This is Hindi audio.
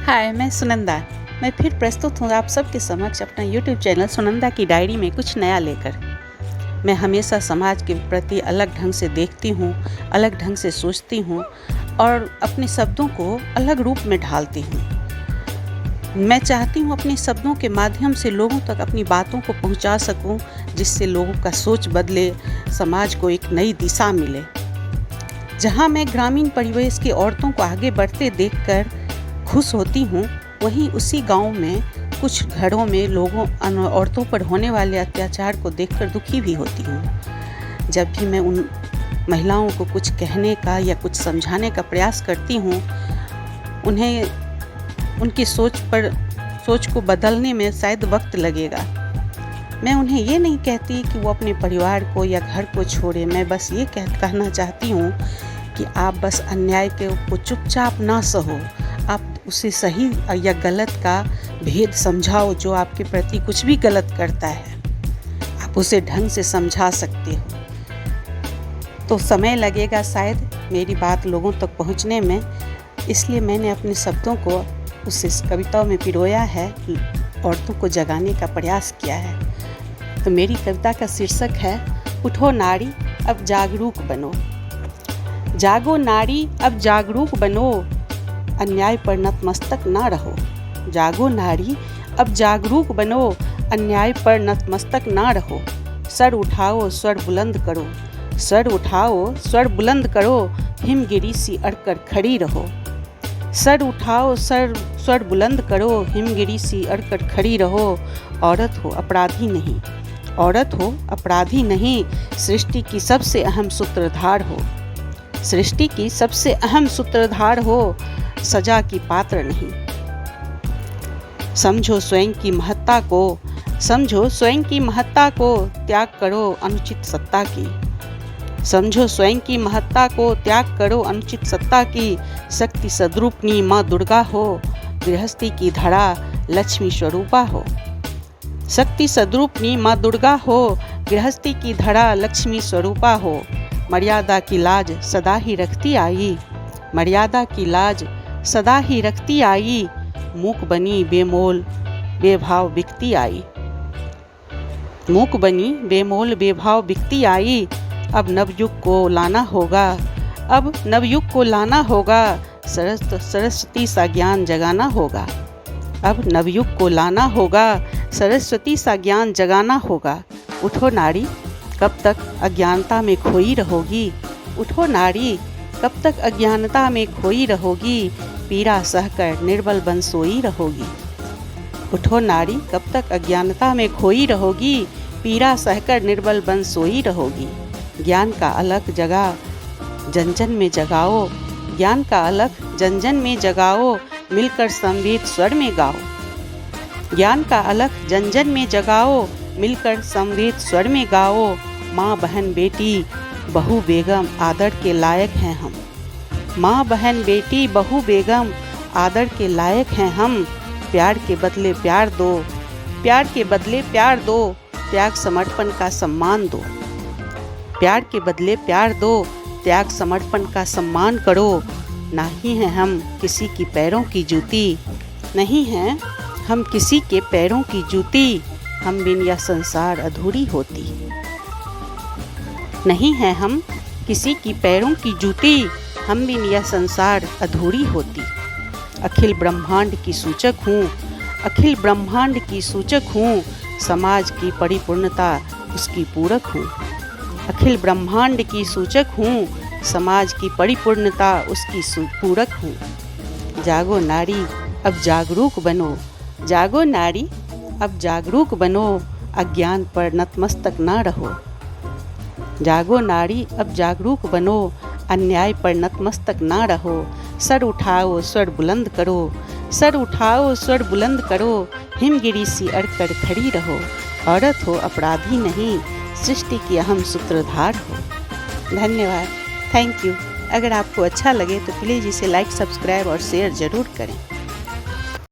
हाय, मैं सुनंदा। मैं फिर प्रस्तुत हूँ आप सबके समक्ष अपना यूट्यूब चैनल सुनंदा की डायरी में कुछ नया लेकर। मैं हमेशा समाज के प्रति अलग ढंग से देखती हूँ, अलग ढंग से सोचती हूँ और अपने शब्दों को अलग रूप में ढालती हूँ। मैं चाहती हूँ अपने शब्दों के माध्यम से लोगों तक अपनी बातों को पहुँचा सकूँ, जिससे लोगों का सोच बदले, समाज को एक नई दिशा मिले। जहाँ मैं ग्रामीण परिवेश की औरतों को आगे बढ़ते देखकर खुश होती हूँ, वहीं उसी गांव में कुछ घरों में लोगों औरतों पर होने वाले अत्याचार को देखकर दुखी भी होती हूँ। जब भी मैं उन महिलाओं को कुछ कहने का या कुछ समझाने का प्रयास करती हूँ, उन्हें उनकी सोच को बदलने में शायद वक्त लगेगा। मैं उन्हें ये नहीं कहती कि वो अपने परिवार को या घर को छोड़े। मैं बस ये कहना चाहती हूँ कि आप बस अन्याय को चुपचाप ना सहो, आप उसे सही या गलत का भेद समझाओ। जो आपके प्रति कुछ भी गलत करता है, आप उसे ढंग से समझा सकते हो। तो समय लगेगा शायद मेरी बात लोगों तक पहुंचने में, इसलिए मैंने अपने शब्दों को उस कविताओं में पिरोया है, औरतों को जगाने का प्रयास किया है। तो मेरी कविता का शीर्षक है, उठो नारी अब जागरूक बनो। जागो नारी अब जागरूक बनो, अन्याय पर नतमस्तक ना रहो। जागो नारी अब जागरूक बनो, अन्याय पर नतमस्तक ना रहो। सर उठाओ स्वर बुलंद करो, सर उठाओ स्वर बुलंद करो, हिमगिरी सी अड़कर खड़ी रहो। सर उठाओ स्वर बुलंद करो, हिमगिरी सी अड़कर खड़ी रहो। औरत हो अपराधी नहीं, औरत हो अपराधी नहीं, सृष्टि की सबसे अहम सूत्रधार हो। सृष्टि की सबसे अहम सूत्रधार हो, सजा की पात्र नहीं। समझो स्वयं की महत्ता को, समझो स्वयं की महत्ता को, त्याग करो अनुचित सत्ता की। समझो स्वयं की महत्ता को, त्याग करो अनुचित सत्ता की। शक्ति सद्रूपनी माँ दुर्गा हो, गृहस्थी की धरा लक्ष्मी स्वरूपा हो। शक्ति सद्रूपनी माँ दुर्गा हो, गृहस्थी की धरा लक्ष्मी स्वरूपा हो। मर्यादा की लाज सदा ही रखती आई, मर्यादा की लाज सदा ही रखती आई। मूक बनी बेमोल बेभाव बिकती आई, मूक बनी बेमोल बेभाव बिकती आई। अब नवयुग को लाना होगा, अब नवयुग को लाना होगा, सरस्वती सा ज्ञान जगाना होगा। अब नवयुग को लाना होगा, सरस्वती सा ज्ञान जगाना होगा। उठो नारी कब तक अज्ञानता में खोई रहोगी, उठो नारी कब तक अज्ञानता में खोई रहोगी। पीड़ा सहकर निर्बल बन सोई रहोगी। उठो नारी कब तक अज्ञानता में खोई रहोगी, पीड़ा सहकर निर्बल बन सोई रहोगी। ज्ञान का अलख जगा जन जन में जगाओ, ज्ञान का अलख जन जन में जगाओ, मिलकर समवेत स्वर में गाओ। ज्ञान का अलख जन जन में जगाओ, मिलकर समवेत स्वर में गाओ। माँ बहन बेटी बहू बेगम आदर के लायक हैं हम। माँ बहन बेटी बहू बेगम आदर के लायक हैं हम। प्यार के बदले प्यार दो, प्यार के बदले प्यार दो, त्याग समर्पण का सम्मान दो। प्यार के बदले प्यार दो, त्याग समर्पण का सम्मान करो। नहीं हैं हम किसी की पैरों की जूती, नहीं हैं हम किसी के पैरों की जूती, हम बिन यह संसार अधूरी होती। नहीं हैं हम किसी की पैरों की जूती, हम बिन यह संसार अधूरी होती। अखिल ब्रह्मांड की सूचक हूँ, अखिल ब्रह्मांड की सूचक हूँ, समाज की परिपूर्णता उसकी पूरक हूँ। अखिल ब्रह्मांड की सूचक हूँ, समाज की परिपूर्णता उसकी पूरक हूँ। जागो नारी अब जागरूक बनो, जागो नारी अब जागरूक बनो, अज्ञान पर नतमस्तक ना रहो। जागो नारी अब जागरूक बनो, अन्याय पर नतमस्तक ना रहो। सर उठाओ स्वर बुलंद करो, सर उठाओ स्वर बुलंद करो, हिमगिरी सी अड़कर खड़ी रहो। औरत हो अपराधी नहीं, सृष्टि की अहम सूत्रधार हो। धन्यवाद, थैंक यू। अगर आपको अच्छा लगे तो प्लीज़ इसे लाइक, सब्सक्राइब और शेयर ज़रूर करें।